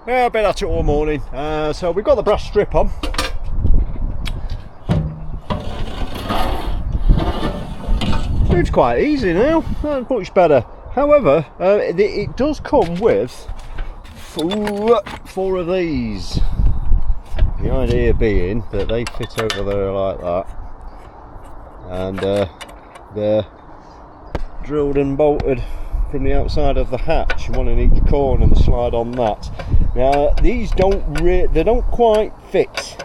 Yeah, I've been at it all morning. So we've got the brass strip on. It's quite easy now, that's much better. However, it does come with four of these. The idea being that they fit over there like that, and they're drilled and bolted from the outside of the hatch, one in each corner, and slide on that. Now these they don't quite fit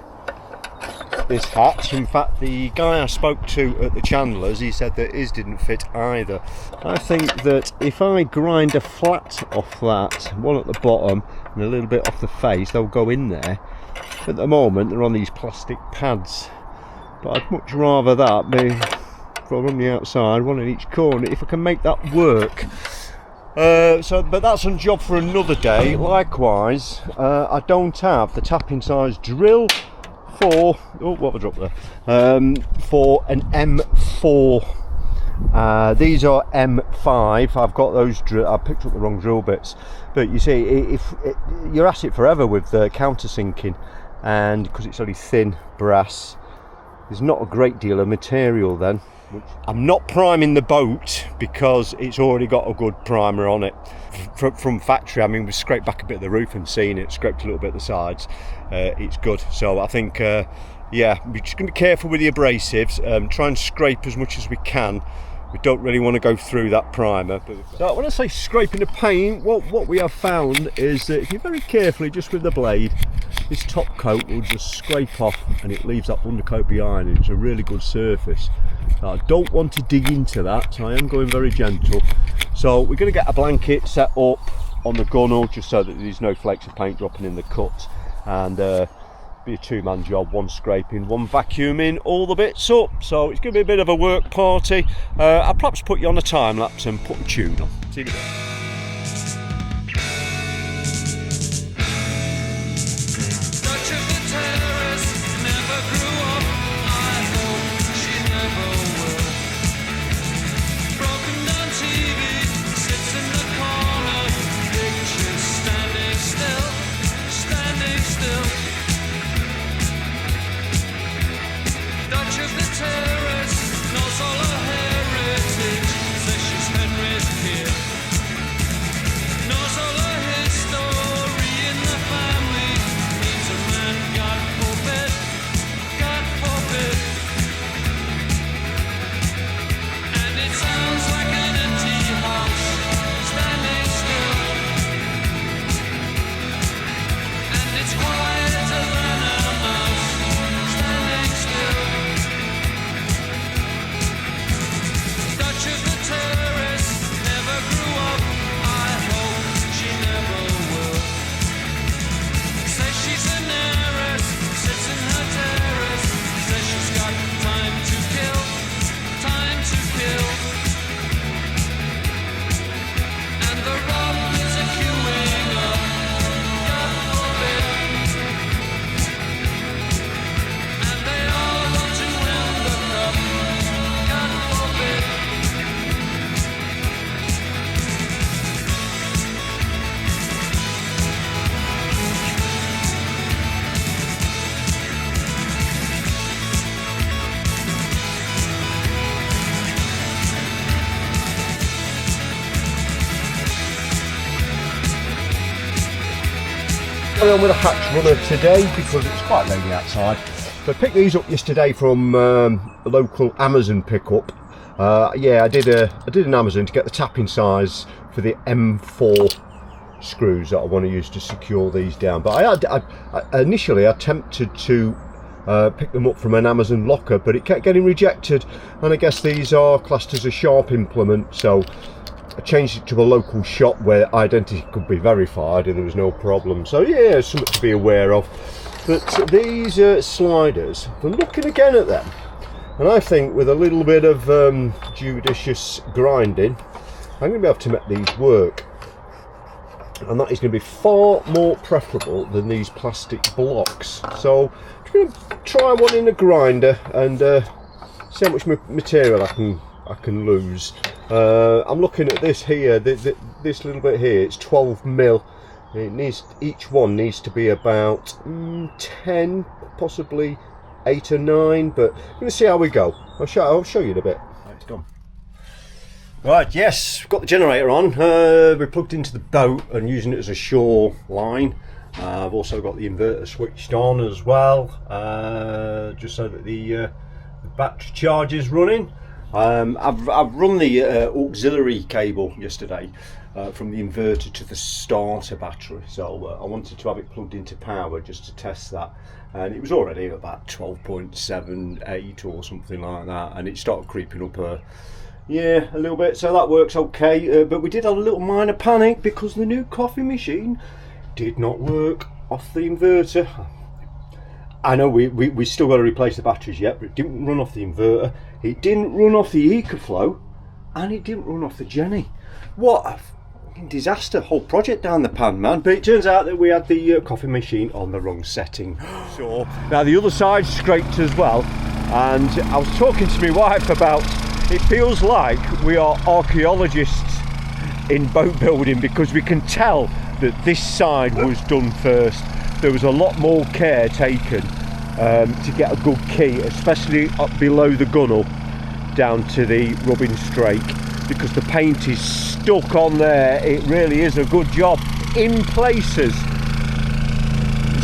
this hatch. In fact, the guy I spoke to at the Chandlers, he said that his didn't fit either. I think that if I grind a flat off that, one at the bottom and a little bit off the face, they'll go in there. At the moment they're on these plastic pads, but I'd much rather that be from the outside, one in each corner, if I can make that work. But that's a job for another day. Likewise, I don't have the tapping size drill for what have I dropped there? For an M4. These are M5. I've got those. I picked up the wrong drill bits, but you see, you're at it forever with the countersinking, and because it's only thin brass, there's not a great deal of material then. I'm not priming the boat because it's already got a good primer on it from factory. I mean, we scraped back a bit of the roof and seen it, scraped a little bit of the sides. It's good. So I think, yeah, we're just going to be careful with the abrasives. Try and scrape as much as we can. We don't really want to go through that primer. So when I say scraping the paint, what we have found is that if you're very carefully, just with the blade, this top coat will just scrape off and it leaves that undercoat behind, and it's a really good surface. Now, I don't want to dig into that, so I am going very gentle. So we're going to get a blanket set up on the gunnel just so that there's no flakes of paint dropping in the cut, and be a two-man job, one scraping, one vacuuming all the bits up. So it's going to be a bit of a work party. I'll perhaps put you on a time lapse and put a tune on. See you in a bit. On with a hatch runner today because it's quite rainy outside. So I picked these up yesterday from a local Amazon pickup. Yeah, I did an Amazon to get the tapping size for the M4 screws that I want to use to secure these down. But I initially attempted to pick them up from an Amazon locker, but it kept getting rejected, and I guess these are classed as a sharp implement, so I changed it to a local shop where identity could be verified and there was no problem. So yeah, something to be aware of. But these sliders, I'm looking again at them, and I think with a little bit of judicious grinding, I'm going to be able to make these work. And that is going to be far more preferable than these plastic blocks. So I'm just going to try one in a grinder and see how much material I can lose. I'm looking at this here, this little bit here, it's 12 mil Each one needs to be about 10, possibly 8 or 9, but we're going to see how we go. I'll show you in a bit. Right, it's done. Right, yes, we've got the generator on. We're plugged into the boat and using it as a shore line. I've also got the inverter switched on as well, just so that the battery charge is running. I've run the auxiliary cable yesterday from the inverter to the starter battery, so I wanted to have it plugged into power just to test that, and it was already about 12.78 or something like that, and it started creeping up a little bit, so that works okay. But we did have a little minor panic because the new coffee machine did not work off the inverter. I know we still got to replace the batteries yet, but it didn't run off the inverter, it didn't run off the EcoFlow, and it didn't run off the Jenny. What a fucking disaster, whole project down the pan, man. But it turns out that we had the coffee machine on the wrong setting. So now the other side's scraped as well, and I was talking to my wife about, it feels like we are archaeologists in boat building, because we can tell that this side was done first. There was a lot more care taken to get a good key, especially up below the gunnel down to the rubbing strake, because the paint is stuck on there. It really is a good job in places.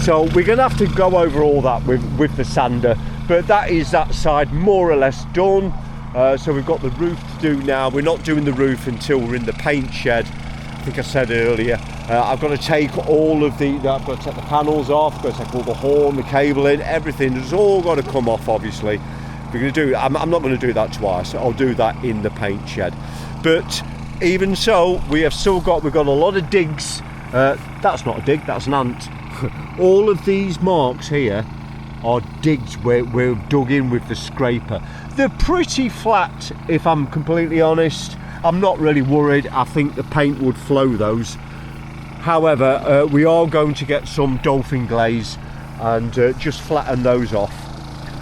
So we're going to have to go over all that with the sander, but that is that side more or less done. So we've got the roof to do now. We're not doing the roof until we're in the paint shed. I think I said earlier, I've got to take all of I've got to take the panels off, I've got to take all the horn, the cabling, everything. It's all got to come off, obviously. We're going to do. I'm not going to do that twice. I'll do that in the paint shed. But even so, we've got a lot of digs. That's not a dig, that's an ant. All of these marks here are digs where we're dug in with the scraper. They're pretty flat, if I'm completely honest. I'm not really worried. I think the paint would flow those. However, we are going to get some dolphin glaze and just flatten those off.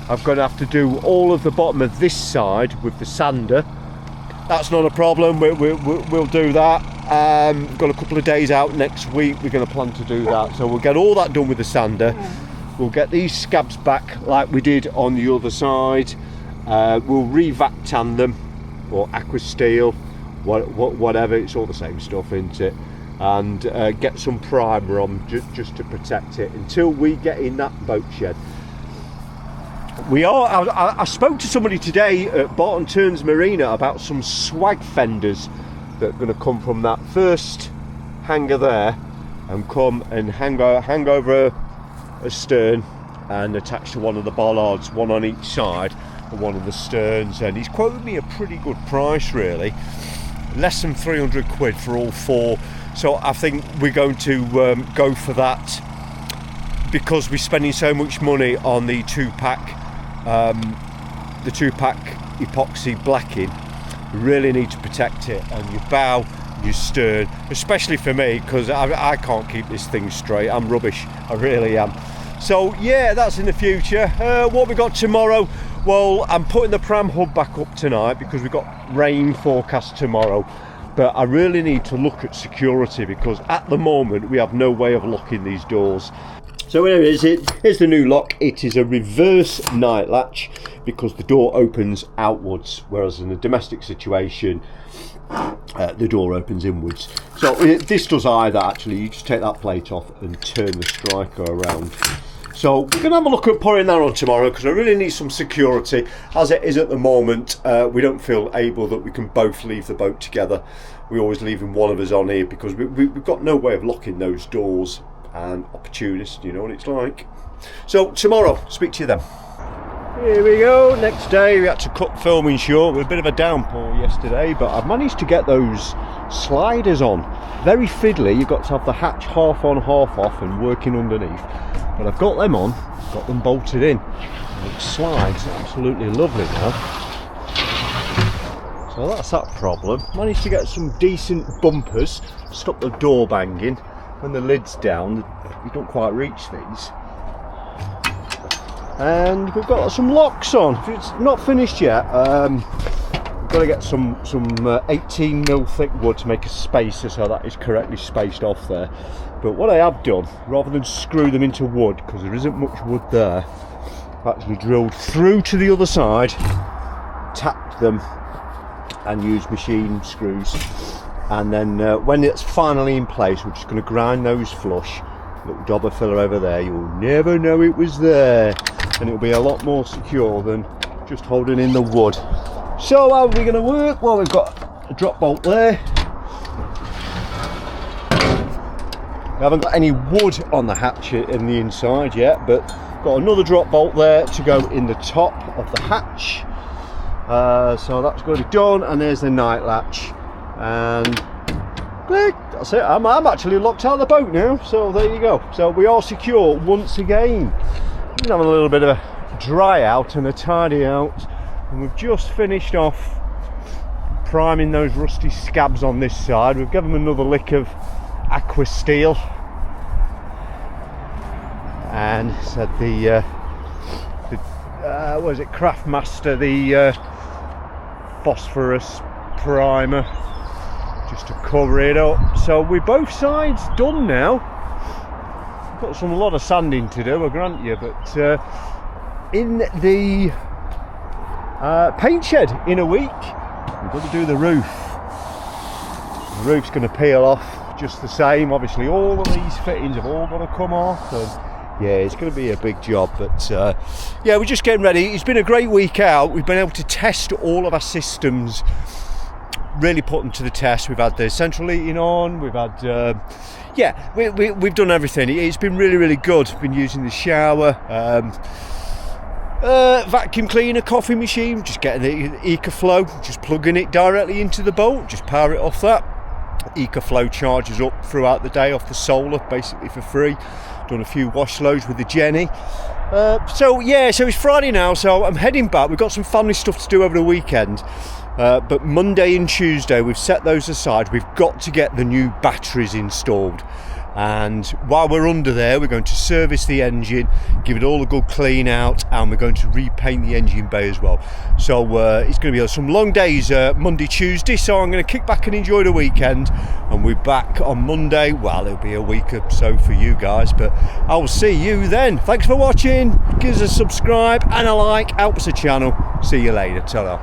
I'm going to have to do all of the bottom of this side with the sander. That's not a problem. We'll do that. We've got a couple of days out next week. We're going to plan to do that. So we'll get all that done with the sander. We'll get these scabs back like we did on the other side. We'll re-vac tan them, or aqua steel, whatever. It's all the same stuff, isn't it? And get some primer on just to protect it until we get in that boat shed. I spoke to somebody today at Barton Turns Marina about some swag fenders that are going to come from that first hanger there and come and hang over a stern and attach to one of the bollards, one on each side of one of the sterns. And he's quoted me a pretty good price, really, less than 300 quid for all four. So I think we're going to go for that, because we're spending so much money on the two-pack epoxy blacking. We really need to protect it, and your bow, your stern, especially for me, because I can't keep this thing straight. I'm rubbish, I really am. So yeah, that's in the future. What we got tomorrow? Well, I'm putting the pram hub back up tonight because we've got rain forecast tomorrow. But I really need to look at security, because at the moment we have no way of locking these doors. So here it is. Here's the new lock. It is a reverse night latch, because the door opens outwards, whereas in a domestic situation the door opens inwards. So this does either, actually. You just take that plate off and turn the striker around. So we're going to have a look at putting that on tomorrow, because I really need some security. As it is at the moment, we don't feel able that we can both leave the boat together. We're always leaving one of us on here, because we've got no way of locking those doors, and opportunists, you know what it's like. So tomorrow, speak to you then. Here we go, next day. We had to cut filming short with a bit of a downpour yesterday, but I've managed to get those sliders on. Very fiddly, you've got to have the hatch half on, half off and working underneath. But I've got them on, got them bolted in. And it slides absolutely lovely now. So that's that problem. Managed to get some decent bumpers, stop the door banging. When the lid's down, you don't quite reach these. And we've got some locks on. It's not finished yet. We've got to get some 18mm thick wood to make a spacer so that is correctly spaced off there. But what I have done, rather than screw them into wood, because there isn't much wood there, I've actually drilled through to the other side, tapped them, and used machine screws. And then when it's finally in place, we're just going to grind those flush. Little dobber filler over there, you'll never know it was there, and it'll be a lot more secure than just holding in the wood. So how are we going to work? Well, we've got a drop bolt there. We haven't got any wood on the hatch in the inside yet, but got another drop bolt there to go in the top of the hatch. So that's going to be done, and there's the night latch, and that's it. I'm actually locked out of the boat now, so there you go. So we are secure once again. We're having a little bit of a dry out and a tidy out, and we've just finished off priming those rusty scabs on this side. We've given them another lick of aqua steel, and said the what is it, Craftmaster, the phosphorus primer, just to cover it up. So we're both sides done now. Got a lot of sanding to do, I grant you, but in the paint shed in a week we've got to do the roof. The roof's going to peel off just the same. Obviously all of these fittings have all got to come off, and yeah, it's going to be a big job, but yeah, we're just getting ready. It's been a great week out. We've been able to test all of our systems, really put them to the test. We've had the central heating on, we've had yeah, we've done everything. It's been really good. Been using the shower, vacuum cleaner, coffee machine, just getting the EcoFlow, just plugging it directly into the boat, just power it off that. EcoFlow charges up throughout the day off the solar, basically for free. Done a few wash loads with the Jenny. So yeah, so it's Friday now, so I'm heading back. We've got some family stuff to do over the weekend, but Monday and Tuesday we've set those aside. We've got to get the new batteries installed, and while we're under there, we're going to service the engine, give it all a good clean out, and we're going to repaint the engine bay as well. So it's going to be some long days Monday, Tuesday, so I'm going to kick back and enjoy the weekend, and we're back on Monday. Well, it'll be a week or so for you guys, but I will see you then. Thanks for watching. Give us a subscribe and a like, helps the channel. See you later. Ta-ra.